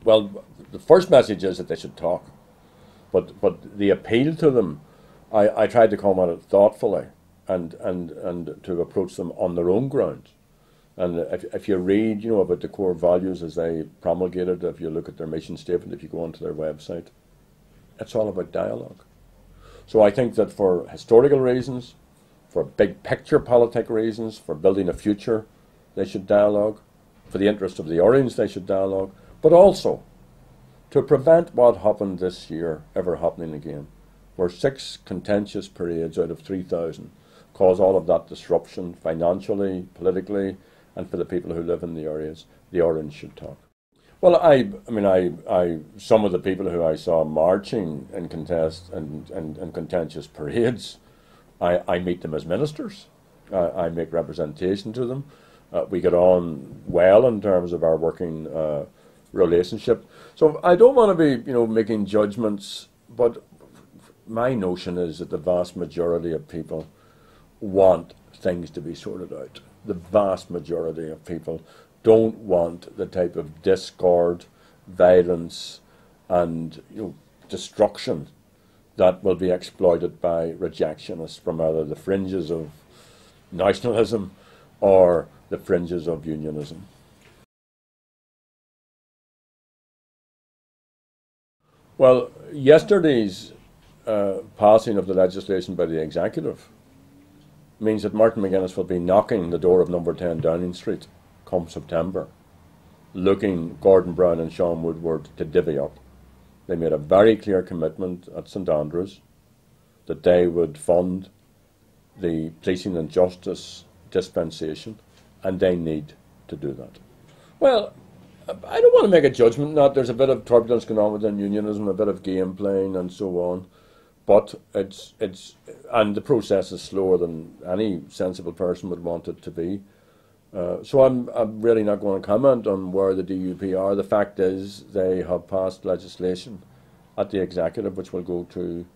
Well, the first message is that they should talk, but the appeal to them, I tried to come at it thoughtfully and to approach them on their own ground. And if you read, about the core values as they promulgated, if you look at their mission statement, if you go onto their website, it's all about dialogue. So I think that for historical reasons, for big picture politic reasons, for building a future, they should dialogue. For the interest of the Orange, they should dialogue. But also, to prevent what happened this year ever happening again, where 6 contentious parades out of 3,000 cause all of that disruption financially, politically, and for the people who live in the areas, the Orange should talk. Well, some of the people who I saw marching in contentious parades, I meet them as ministers. I make representation to them. We get on well in terms of our working relationship. So I don't want to be, making judgments, but my notion is that the vast majority of people want things to be sorted out. The vast majority of people don't want the type of discord, violence, and destruction that will be exploited by rejectionists from either the fringes of nationalism or the fringes of unionism. Well, yesterday's passing of the legislation by the executive means that Martin McGuinness will be knocking the door of number 10 Downing Street come September, looking Gordon Brown and Sean Woodward to divvy up. They made a very clear commitment at St Andrews that they would fund the policing and justice dispensation, and they need to do that. Well, I don't want to make a judgment that there's a bit of turbulence going on within unionism, a bit of game playing and so on, but and the process is slower than any sensible person would want it to be. So I'm really not going to comment on where the DUP are. The fact is they have passed legislation at the executive which will go to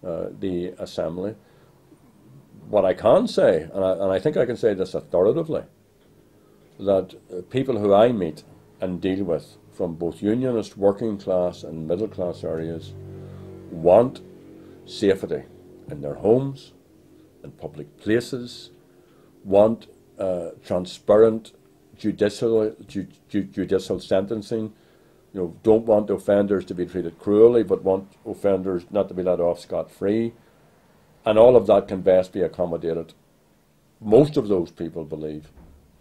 the assembly. What I can say, and I think I can say this authoritatively, that people who I meet and deal with from both unionist, working class and middle class areas want safety in their homes, in public places, want transparent judicial sentencing, don't want offenders to be treated cruelly, but want offenders not to be let off scot-free, and all of that can best be accommodated. Most of those people believe,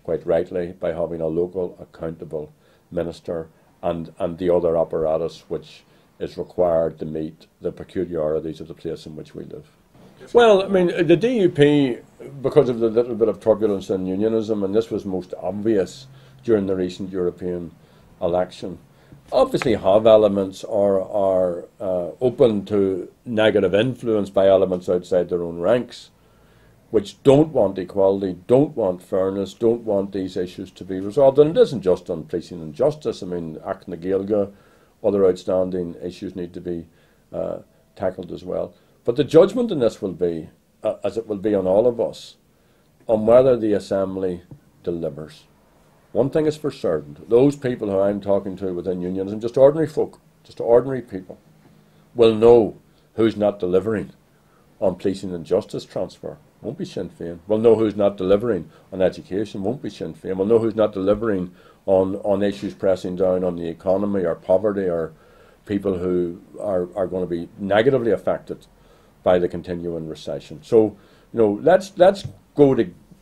quite rightly, by having a local accountable minister and the other apparatus which is required to meet the peculiarities of the place in which we live. Well, I mean, the DUP, because of the little bit of turbulence in unionism, and this was most obvious during the recent European election, obviously have elements or are open to negative influence by elements outside their own ranks, which don't want equality, don't want fairness, don't want these issues to be resolved. And it isn't just on policing and justice. I mean, Act na Gaeilge, other outstanding issues need to be tackled as well. But the judgment in this will be, as it will be on all of us, on whether the Assembly delivers. One thing is for certain, those people who I'm talking to within unionism, just ordinary folk, just ordinary people, will know who's not delivering on policing and justice transfer. Won't be Sinn Fein. We'll know who's not delivering on education. Won't be Sinn Fein. We'll know who's not delivering on issues pressing down on the economy or poverty or people who are going to be negatively affected by the continuing recession. So, let's go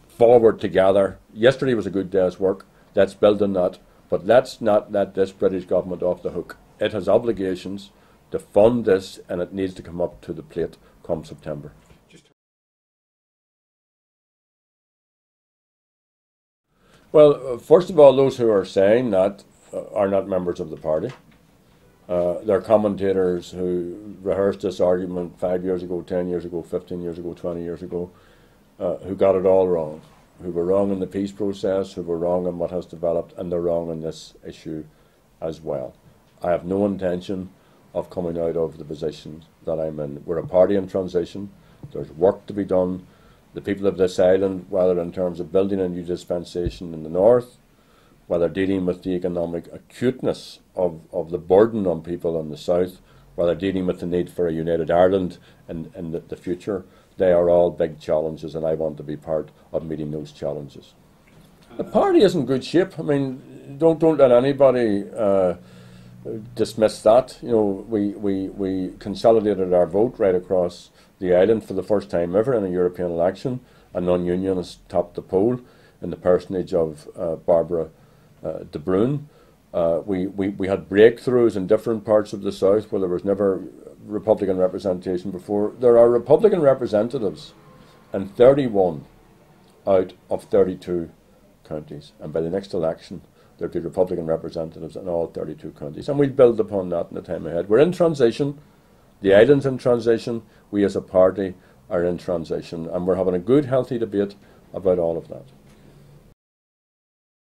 forward together. Yesterday was a good day's work. Let's build on that. But let's not let this British government off the hook. It has obligations to fund this, and it needs to come up to the plate come September. Well, first of all, those who are saying that are not members of the party. They're commentators who rehearsed this argument 5 years ago, 10 years ago, 15 years ago, 20 years ago, who got it all wrong, who were wrong in the peace process, who were wrong in what has developed, and they're wrong on this issue as well. I have no intention of coming out of the position that I'm in. We're a party in transition. There's work to be done. The people of this island, whether in terms of building a new dispensation in the north, whether dealing with the economic acuteness of the burden on people in the south, whether dealing with the need for a united Ireland in the future, they are all big challenges, and I want to be part of meeting those challenges. The party is in good shape. I mean, don't let anybody dismiss that. You know, we consolidated our vote right across the island for the first time ever in a European election. A non-unionist topped the poll in the personage of Barbara de Bruyn. We had breakthroughs in different parts of the south where there was never Republican representation before. There are Republican representatives in 31 out of 32 counties, and by the next election there'll be Republican representatives in all 32 counties, and we'll build upon that in the time ahead. We're in transition, the island's in transition, we as a party are in transition, and we're having a good, healthy debate about all of that.